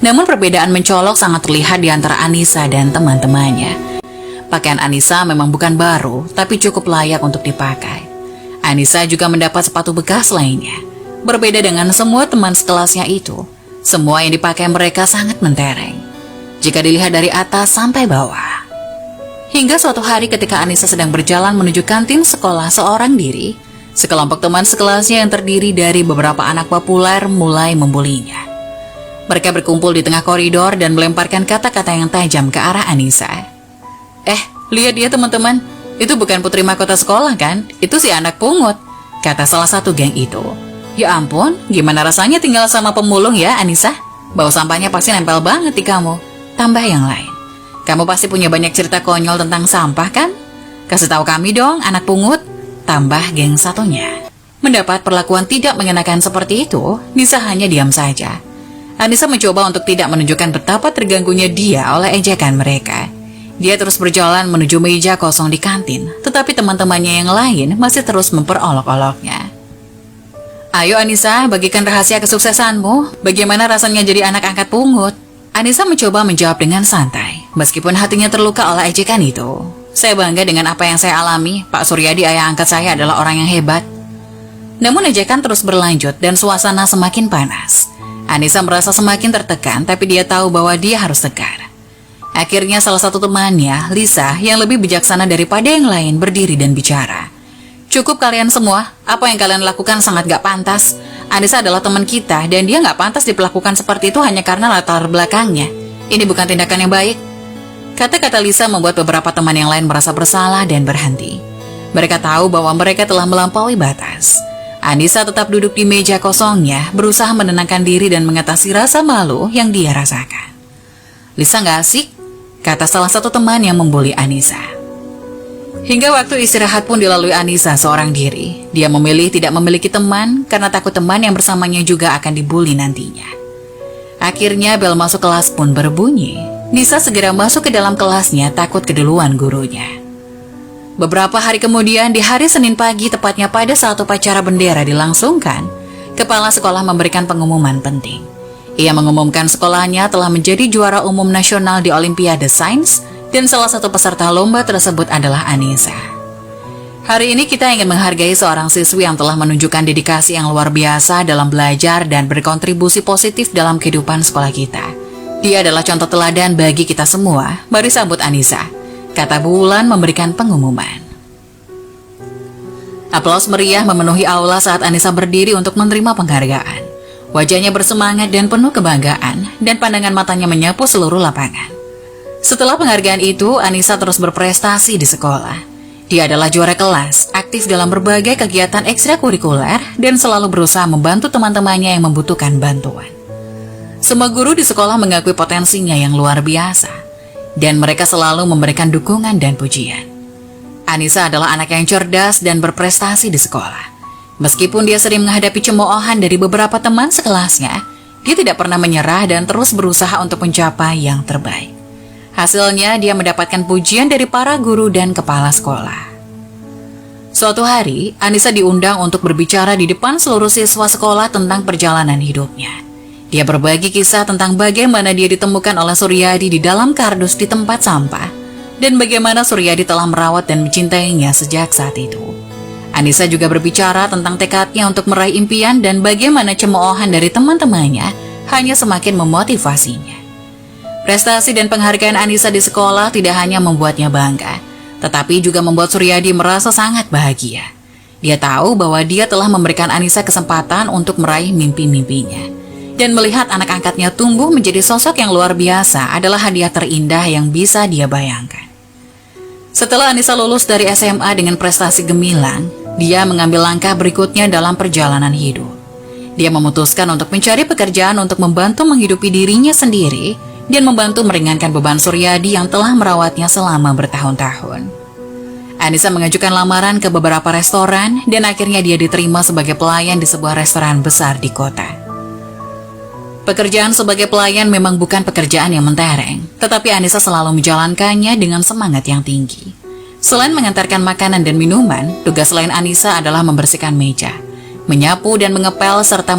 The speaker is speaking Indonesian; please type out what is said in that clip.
Namun perbedaan mencolok sangat terlihat di antara Anissa dan teman-temannya. Pakaian Anissa memang bukan baru, tapi cukup layak untuk dipakai. Anissa juga mendapat sepatu bekas lainnya. Berbeda dengan semua teman sekelasnya itu, semua yang dipakai mereka sangat mentereng. Jika dilihat dari atas sampai bawah. Hingga suatu hari ketika Anissa sedang berjalan menuju kantin sekolah seorang diri, sekelompok teman sekelasnya yang terdiri dari beberapa anak populer mulai membulinya. Mereka berkumpul di tengah koridor dan melemparkan kata-kata yang tajam ke arah Anissa. Lihat dia teman-teman, itu bukan putri mahkota sekolah kan? Itu si anak pungut, kata salah satu geng itu. Ya ampun, gimana rasanya tinggal sama pemulung ya Anissa? Bau sampahnya pasti nempel banget di kamu. Tambah yang lain, kamu pasti punya banyak cerita konyol tentang sampah kan? Kasih tahu kami dong anak pungut, tambah geng satunya. Mendapat perlakuan tidak mengenakan seperti itu, Nisa hanya diam saja. Anissa mencoba untuk tidak menunjukkan betapa terganggunya dia oleh ejekan mereka. Dia terus berjalan menuju meja kosong di kantin, tetapi teman-temannya yang lain masih terus memperolok-oloknya. Ayo Anissa, bagikan rahasia kesuksesanmu. Bagaimana rasanya jadi anak angkat pungut? Anissa mencoba menjawab dengan santai, meskipun hatinya terluka oleh ejekan itu. Saya bangga dengan apa yang saya alami. Pak Suryadi, ayah angkat saya, adalah orang yang hebat. Namun ejekan terus berlanjut dan suasana semakin panas. Anissa merasa semakin tertekan, tapi dia tahu bahwa dia harus tegar. Akhirnya salah satu temannya, Lisa, yang lebih bijaksana daripada yang lain, berdiri dan bicara. Cukup kalian semua, apa yang kalian lakukan sangat gak pantas. Anissa adalah teman kita dan dia gak pantas diperlakukan seperti itu hanya karena latar belakangnya. Ini bukan tindakan yang baik. Kata-kata Lisa membuat beberapa teman yang lain merasa bersalah dan berhenti. Mereka tahu bahwa mereka telah melampaui batas. Anissa tetap duduk di meja kosongnya, berusaha menenangkan diri dan mengatasi rasa malu yang dia rasakan. Lisa gak asik, kata salah satu teman yang membuli Anissa. Hingga waktu istirahat pun dilalui Anissa seorang diri. Dia memilih tidak memiliki teman karena takut teman yang bersamanya juga akan dibuli nantinya. Akhirnya bel masuk kelas pun berbunyi. Nisa segera masuk ke dalam kelasnya takut keduluan gurunya. Beberapa hari kemudian, di hari Senin pagi, tepatnya pada saat upacara bendera dilangsungkan, kepala sekolah memberikan pengumuman penting. Ia mengumumkan sekolahnya telah menjadi juara umum nasional di Olimpiade Sains, dan salah satu peserta lomba tersebut adalah Anissa. Hari ini kita ingin menghargai seorang siswi yang telah menunjukkan dedikasi yang luar biasa dalam belajar dan berkontribusi positif dalam kehidupan sekolah kita. Dia adalah contoh teladan bagi kita semua. Mari sambut Anissa, kata Bu Wulan memberikan pengumuman. Aplaus meriah memenuhi aula saat Anissa berdiri untuk menerima penghargaan. Wajahnya bersemangat dan penuh kebanggaan, dan pandangan matanya menyapu seluruh lapangan. Setelah penghargaan itu, Anissa terus berprestasi di sekolah. Dia adalah juara kelas, aktif dalam berbagai kegiatan ekstrakurikuler, dan selalu berusaha membantu teman-temannya yang membutuhkan bantuan. Semua guru di sekolah mengakui potensinya yang luar biasa, dan mereka selalu memberikan dukungan dan pujian. Anissa adalah anak yang cerdas dan berprestasi di sekolah. Meskipun dia sering menghadapi cemoohan dari beberapa teman sekelasnya, dia tidak pernah menyerah dan terus berusaha untuk mencapai yang terbaik. Hasilnya, dia mendapatkan pujian dari para guru dan kepala sekolah. Suatu hari, Anissa diundang untuk berbicara di depan seluruh siswa sekolah tentang perjalanan hidupnya. Dia berbagi kisah tentang bagaimana dia ditemukan oleh Suryadi di dalam kardus di tempat sampah, dan bagaimana Suryadi telah merawat dan mencintainya sejak saat itu. Anissa juga berbicara tentang tekadnya untuk meraih impian dan bagaimana cemoohan dari teman-temannya hanya semakin memotivasinya. Prestasi dan penghargaan Anissa di sekolah tidak hanya membuatnya bangga, tetapi juga membuat Suryadi merasa sangat bahagia. Dia tahu bahwa dia telah memberikan Anissa kesempatan untuk meraih mimpi-mimpinya. Dan melihat anak angkatnya tumbuh menjadi sosok yang luar biasa adalah hadiah terindah yang bisa dia bayangkan. Setelah Anissa lulus dari SMA dengan prestasi gemilang, dia mengambil langkah berikutnya dalam perjalanan hidup. Dia memutuskan untuk mencari pekerjaan untuk membantu menghidupi dirinya sendiri dan membantu meringankan beban Suryadi yang telah merawatnya selama bertahun-tahun. Anissa mengajukan lamaran ke beberapa restoran dan akhirnya dia diterima sebagai pelayan di sebuah restoran besar di kota. Pekerjaan sebagai pelayan memang bukan pekerjaan yang mentereng, tetapi Anissa selalu menjalankannya dengan semangat yang tinggi. Selain mengantarkan makanan dan minuman, tugas lain Anissa adalah membersihkan meja, menyapu dan mengepel serta